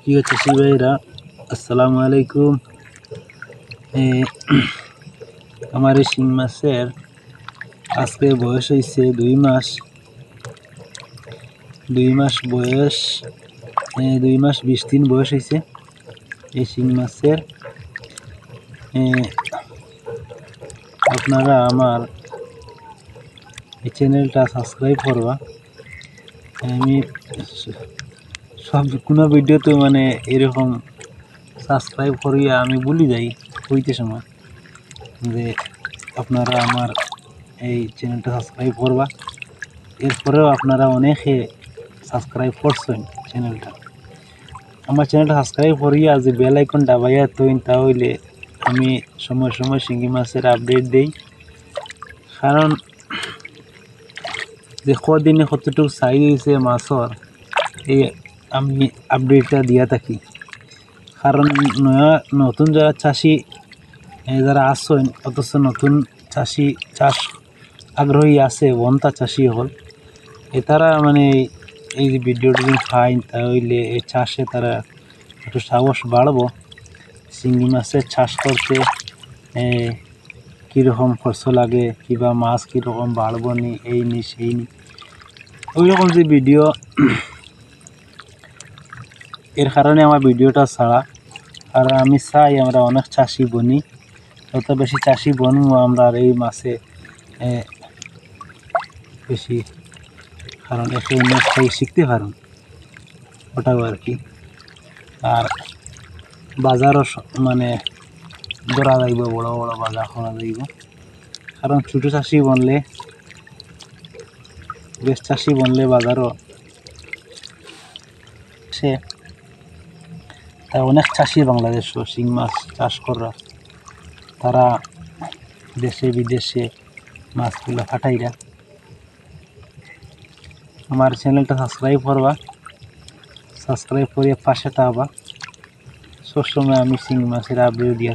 প্রিয় চাষি ভাইরা, আসসালামু আলাইকুম। আমার এই শিং মাছের আজকে বয়স হয়েছে 2 মাস। 2 মাস বয়স, 2 মাস 20 দিন বয়স হয়েছে এই শিং মাছের। আপনারা আমার এই চ্যানেলটা সাবস্ক্রাইব করবা। আমি সব কোনো ভিডিওতে মানে এরকম সাবস্ক্রাইব করিয়া আমি ভুলে যাই হইতে সময় যে আপনারা আমার এই চ্যানেলটা সাবস্ক্রাইব করবা। এরপরেও আপনারা অনেকে সাবস্ক্রাইব করছেন চ্যানেলটা। আমার চ্যানেলটা সাবস্ক্রাইব করিয়া যে বেল আইকন দাবাইয়া তৈন, তাহলে আমি সময় সময় শিঙ্গি মাছের আপডেট দেই। কারণ যে কদিনে কতটুকু সাইজ হয়েছে মাছর, এই আমি আপডেটটা দিয়া থাকি। কারণ নতুন যারা চাষি যারা আসছেন, অথচ নতুন চাষি চাষ আগ্রহী আছে, বন্তা চাষি হল, তারা মানে এই যে ভিডিওটা যদি পাইন, তাহলে এই চাষে তারা একটু সাহস বাড়বো। শিঙ্গি মাছের চাষ করতে কীরকম খরচ লাগে, কিংবা মাছ কীরকম বাড়বো নি, এই নি সেই নি, ওই রকম যে ভিডিও, এর কারণে আমার ভিডিওটা ছাড়া। আর আমি চাই আমরা অনেক চাষি বনি, যত বেশি চাষি বনবো আমরা আর এই মাছে বেশি, কারণ একে অনেক শিখতে পারুন, ওটাও আর কি। আর বাজারও মানে ধরা যাইব, বড় বড় বাজার করা যাইব। কারণ ছোটো চাষি বনলে, বেশ চাষি বনলে বাজারও সে, তাই অনেক চাষি বাংলাদেশও শিং মাছ চাষ করা, তারা দেশে বিদেশে মাছগুলো ফাটাইরা। আমার চ্যানেলটা সাবস্ক্রাইব করবা, সাবস্ক্রাইব করে পাশে থাকবা। সবসময় আমি শিং মাছের আপডেট দিয়া